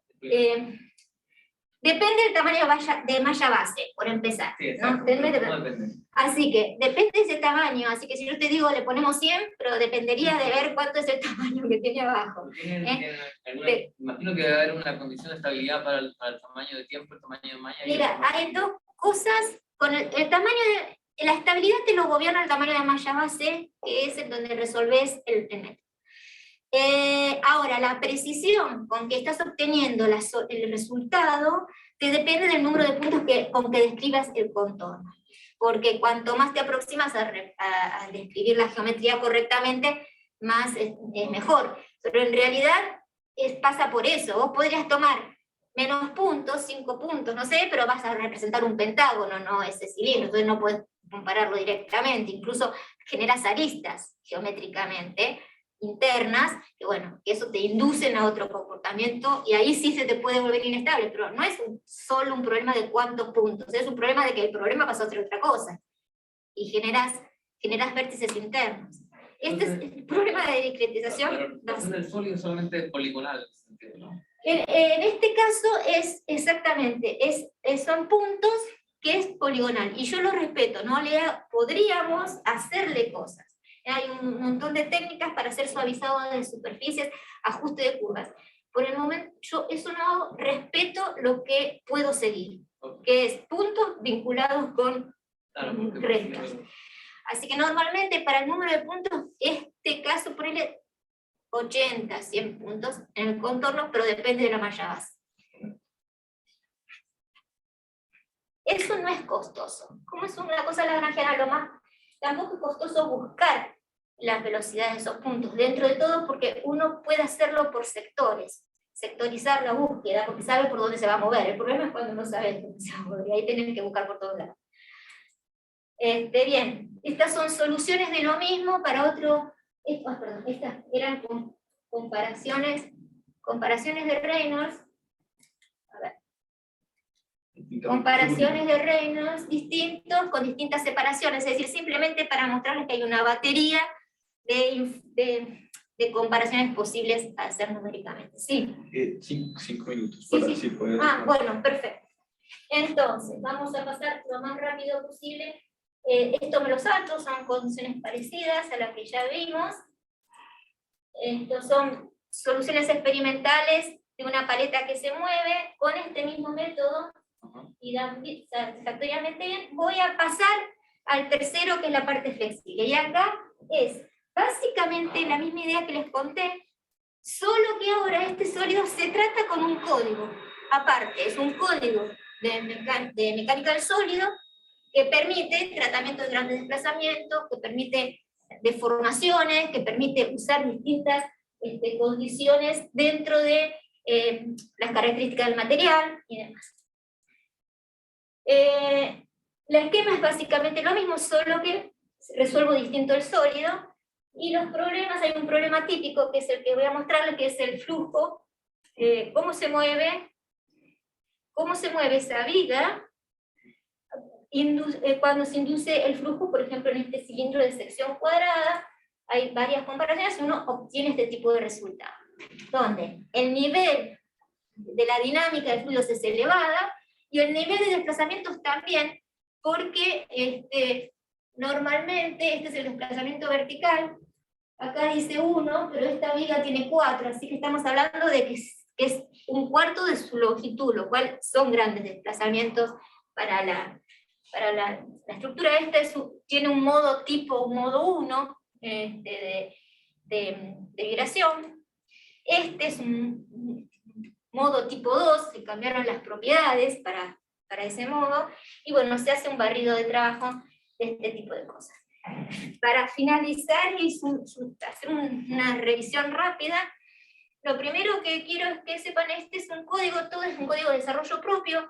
depende del tamaño de malla base, por empezar. Sí, exacto, ¿no? depende. Así que, depende de ese tamaño, así que si yo te digo le ponemos 100, pero dependería de ver cuánto es el tamaño que tiene abajo. Imagino que debe haber una condición de estabilidad para el tamaño de tiempo, el tamaño de malla. Mira, hay dos cosas, con el tamaño de la estabilidad te lo gobierna el tamaño de malla base, que es en donde resolves el método. Ahora, la precisión con que estás obteniendo el resultado te depende del número de puntos con que describas el contorno. Porque cuanto más te aproximas a describir la geometría correctamente, más es mejor. Pero en realidad pasa por eso. Vos podrías tomar menos puntos, 5 puntos, no sé, pero vas a representar un pentágono, no ese cilindro, entonces no puedes compararlo directamente. Incluso generas aristas geométricamente internas, que bueno, que eso te inducen a otro comportamiento, y ahí sí se te puede volver inestable, pero no es solo un problema de cuántos puntos, es un problema de que el problema pasó a ser otra cosa, y generas vértices internos. Este es el problema de discretización. Pero el sólido es solamente poligonal, ¿no? En este caso es exactamente, son puntos que es poligonal, y yo lo respeto, ¿no? Podríamos hacerle cosas. Hay un montón de técnicas para hacer suavizado de superficies, ajuste de curvas. Por el momento, yo eso no hago, respeto lo que puedo seguir, que es puntos vinculados con rectas. Así que normalmente para el número de puntos, este caso, ponele 80, 100 puntos en el contorno, pero depende de la malla base. Eso no es costoso. Como es una cosa lagrangiana, tampoco es costoso buscar las velocidades de esos puntos, dentro de todo, porque uno puede hacerlo por sectores, sectorizar la búsqueda, porque sabe por dónde se va a mover. El problema es cuando no sabes dónde se va a mover, y ahí tienen que buscar por todos lados. Bien, estas son soluciones de lo mismo para otro. Estas eran comparaciones de Reynolds. A ver. Comparaciones de Reynolds distintos con distintas separaciones, es decir, simplemente para mostrarles que hay una batería de comparaciones posibles a hacer numéricamente. Sí. 5 minutos. Sí. Bueno, perfecto. Entonces, vamos a pasar lo más rápido posible. Esto me lo salto, son condiciones parecidas a las que ya vimos. Estos son soluciones experimentales de una paleta que se mueve con este mismo método y dan satisfactoriamente bien. Voy a pasar al tercero, que es la parte flexible. Y acá es básicamente la misma idea que les conté, Solo que ahora este sólido se trata con un código aparte, es un código de mecánica del sólido que permite tratamiento de grandes desplazamientos, que permite deformaciones, que permite usar distintas condiciones dentro de las características del material y demás. El esquema es básicamente lo mismo, solo que resuelvo distinto el sólido, y los problemas, hay un problema típico que es el que voy a mostrarles, que es el flujo, cómo se mueve esa viga cuando se induce el flujo, por ejemplo, en este cilindro de sección cuadrada. Hay varias comparaciones y uno obtiene este tipo de resultado, donde el nivel de la dinámica del fluido es elevada, y el nivel de desplazamientos también, porque normalmente este es el desplazamiento vertical, acá dice 1, pero esta viga tiene 4, así que estamos hablando de que es un cuarto de su longitud, lo cual son grandes desplazamientos para la estructura. Tiene un modo tipo, un modo 1 de vibración. Este es un modo tipo 2, se cambiaron las propiedades para ese modo, y bueno, se hace un barrido de trabajo de este tipo de cosas. Para finalizar y hacer una revisión rápida, lo primero que quiero es que sepan, este es un código, todo es un código de desarrollo propio,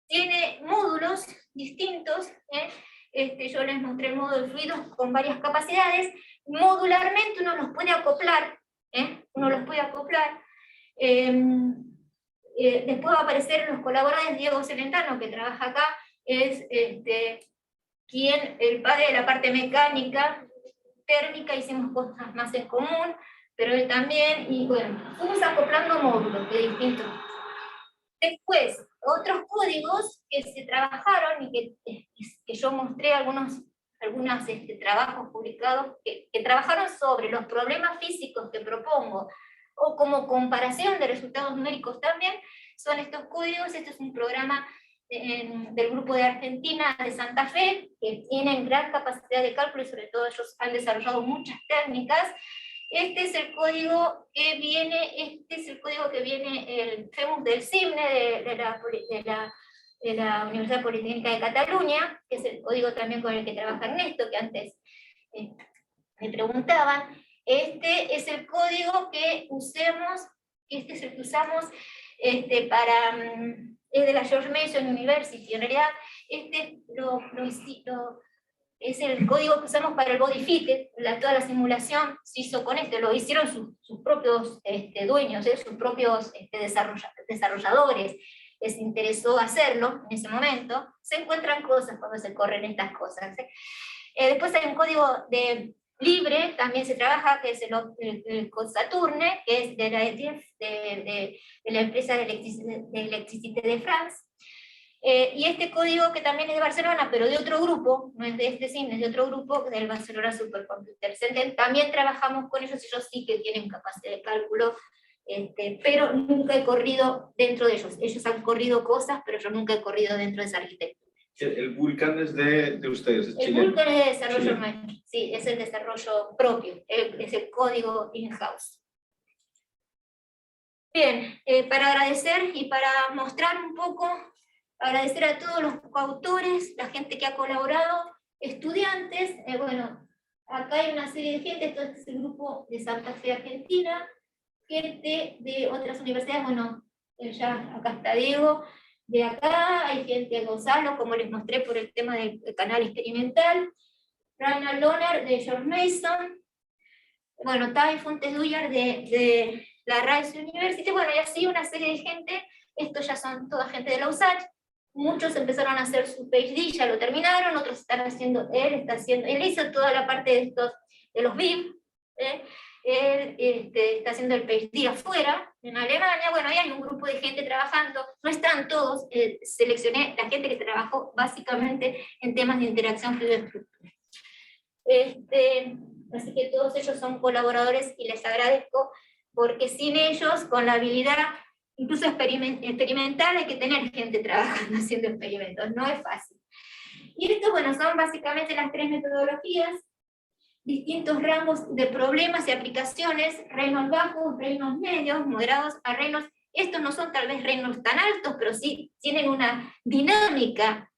tiene módulos distintos, yo les mostré el módulo de fluidos con varias capacidades, modularmente uno los puede acoplar, después va a aparecer los colaboradores. Diego Celentano, que trabaja acá, es el padre de la parte mecánica, térmica, hicimos cosas más en común, pero él también, y bueno, fuimos acoplando módulos de distintos. Después, otros códigos que se trabajaron y que yo mostré algunos trabajos publicados que trabajaron sobre los problemas físicos que propongo, o como comparación de resultados numéricos también, son estos códigos. Este es un programa del grupo de Argentina, de Santa Fe, que tienen gran capacidad de cálculo y sobre todo ellos han desarrollado muchas técnicas. Este es el código que viene, el FEMUS del CIMNE, de la Universidad Politécnica de Cataluña, que es el código también con el que trabaja Ernesto, que antes me preguntaban. Este es el código que usamos, es de la George Mason University. En realidad, es el código que usamos para el body fit. Toda la simulación se hizo con lo hicieron sus propios dueños, sus propios desarrolladores. Les interesó hacerlo en ese momento. Se encuentran cosas cuando se corren estas cosas. Después hay un código libre, también se trabaja, que es el Saturne, que es de la EDF, de la empresa de Electricité de France. Y este código, que también es de Barcelona, pero de otro grupo, no es de este CIMNE, es de otro grupo, del Barcelona Supercomputer Center, también trabajamos con ellos. Ellos sí que tienen capacidad de cálculo, pero nunca he corrido dentro de ellos. Ellos han corrido cosas, pero yo nunca he corrido dentro de esa arquitectura. El Vulkan es de ustedes, es chileno. El Vulkan es de desarrollo nuestro, sí, es el desarrollo propio, es el código in-house. Bien, para agradecer y para mostrar un poco, agradecer a todos los coautores, la gente que ha colaborado, estudiantes, bueno, acá hay una serie de gente, todo este es el grupo de Santa Fe, Argentina, gente de otras universidades, bueno, ya acá está Diego, de acá, hay gente de Gonzalo, como les mostré por el tema del canal experimental, Reinhard Lohner de George Mason, bueno, Tai Fontes Duyar de la Rice University, bueno, y así una serie de gente. Estos ya son toda gente de la USACH, muchos empezaron a hacer su PhD, ya lo terminaron, otros están haciendo, él hizo toda la parte de los BIM, él está haciendo el PhD afuera, en Alemania. Bueno, ahí hay un grupo de gente trabajando, no están todos, seleccioné la gente que trabajó básicamente en temas de interacción fluido-estructura. Así que todos ellos son colaboradores y les agradezco, porque sin ellos, con la habilidad incluso experimental, hay que tener gente trabajando haciendo experimentos, no es fácil. Y esto, bueno, son básicamente las tres metodologías. distintos rangos de problemas y aplicaciones, reinos bajos, reinos medios, moderados a reinos. Estos no son tal vez reinos tan altos, pero sí tienen una dinámica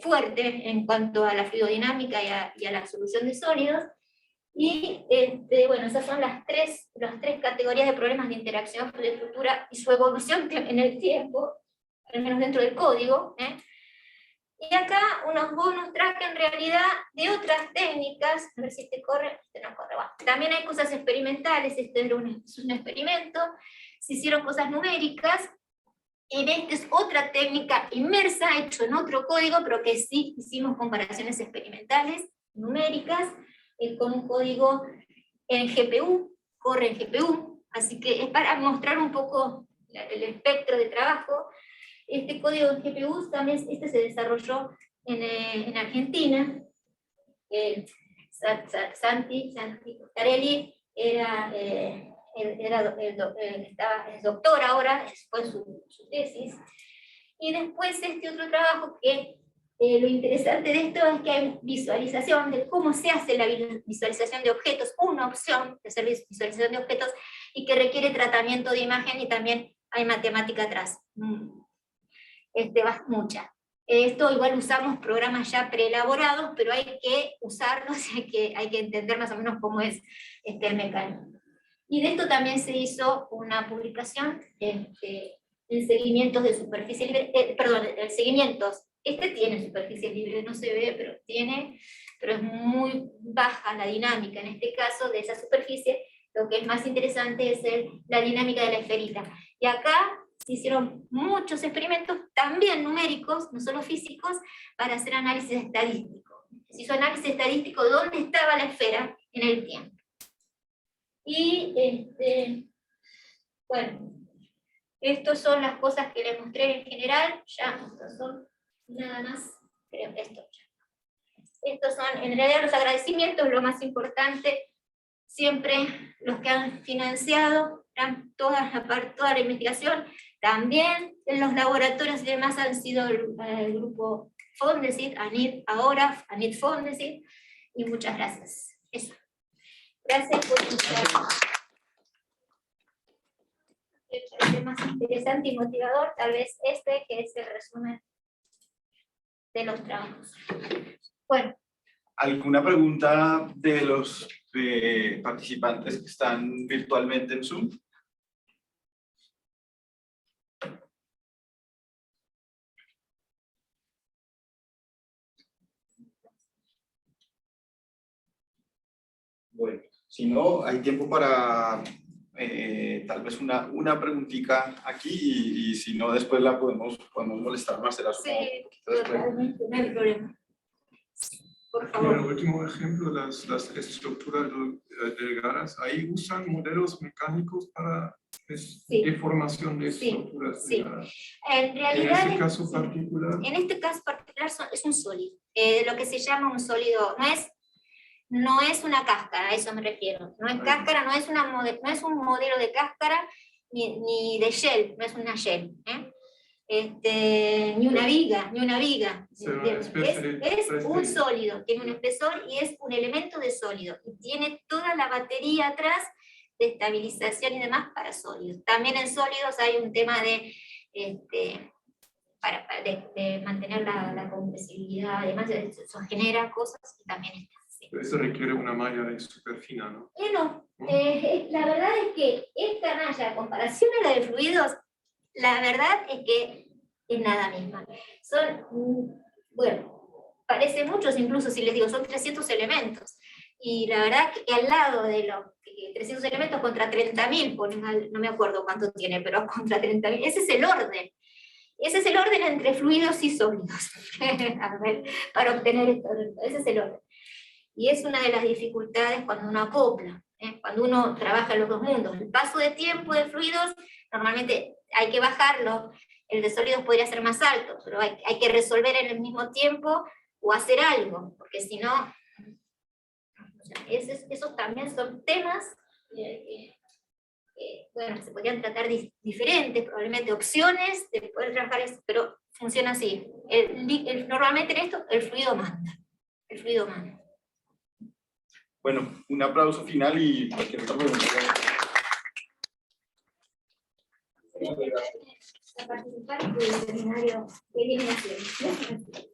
fuerte en cuanto a la fluidodinámica y a la solución de sólidos. Y bueno, esas son las tres categorías de problemas de interacción de estructura y su evolución en el tiempo, al menos dentro del código. Y acá unos bonus track en realidad de otras técnicas, a ver si este corre, este no corre, bueno. También hay cosas experimentales, este es un experimento, se hicieron cosas numéricas, y esta es otra técnica inmersa, hecho en otro código, pero que sí hicimos comparaciones experimentales, numéricas, con un código en GPU, corre en GPU, así que es para mostrar un poco el espectro de trabajo. Este código en GPU también se desarrolló en Argentina. Santi Coscarelli es doctor ahora, fue su tesis. Y después este otro trabajo que lo interesante de esto es que hay visualización de cómo se hace la visualización de objetos, una opción de hacer visualización de objetos y que requiere tratamiento de imagen y también hay matemática atrás. Mucha. Esto igual usamos programas ya preelaborados, pero hay que usarlos, hay que entender más o menos cómo es el mecanismo. Y de esto también se hizo una publicación en seguimientos de superficie libre, en seguimientos. Tiene superficie libre, no se ve, pero es muy baja la dinámica. En este caso, de esa superficie, lo que es más interesante es la dinámica de la esferita. Y acá se hicieron muchos experimentos, también numéricos, no solo físicos, para hacer análisis estadístico. Se hizo análisis estadístico de dónde estaba la esfera en el tiempo. Y, bueno, estas son las cosas que les mostré en general, ya estos son nada más, creo que estos son en realidad los agradecimientos, lo más importante, siempre los que han financiado toda la investigación, también en los laboratorios y demás han sido el grupo Fondesit, Anit Fondesit, y muchas gracias. Eso. Gracias por escuchar. El más interesante y motivador, tal vez que es el resumen de los trabajos. Bueno. ¿Alguna pregunta de los participantes que están virtualmente en Zoom? Bueno, si no, hay tiempo para tal vez una preguntita aquí y si no, después la podemos molestar, Marcela. Sí, totalmente, no hay problema. Por favor. En el último ejemplo, las estructuras delgadas, ahí usan modelos mecánicos para deformación de estructuras delgadas. En realidad, en este caso particular es un sólido. Lo que se llama un sólido, no es una cáscara, a eso me refiero. No es cáscara, no es un modelo de cáscara ni de shell, no es una shell. Ni una viga. Es un sólido, tiene un espesor y es un elemento de sólido. Y tiene toda la batería atrás de estabilización y demás para sólidos. También en sólidos hay un tema de mantener la compresibilidad, además eso genera cosas y también está. Eso requiere una malla súper fina, ¿no? La verdad es que esta malla, a comparación a la de fluidos, la verdad es que es nada misma. Parecen muchos, incluso si les digo, son 300 elementos. Y la verdad que al lado de los 300 elementos contra 30.000, no me acuerdo cuánto tiene, pero contra 30.000, ese es el orden. Ese es el orden entre fluidos y sólidos. A ver, para obtener esto, ese es el orden. Y es una de las dificultades cuando uno acopla, cuando uno trabaja en los dos mundos. El paso de tiempo de fluidos, normalmente hay que bajarlo, el de sólidos podría ser más alto, pero hay que resolver en el mismo tiempo o hacer algo, porque si no, esos también son temas que se podrían tratar diferentes, probablemente opciones de poder trabajar eso, pero funciona así. Normalmente en esto el fluido manda. Bueno, un aplauso final y cualquier otra pregunta. A participar del seminario que viene haciendo.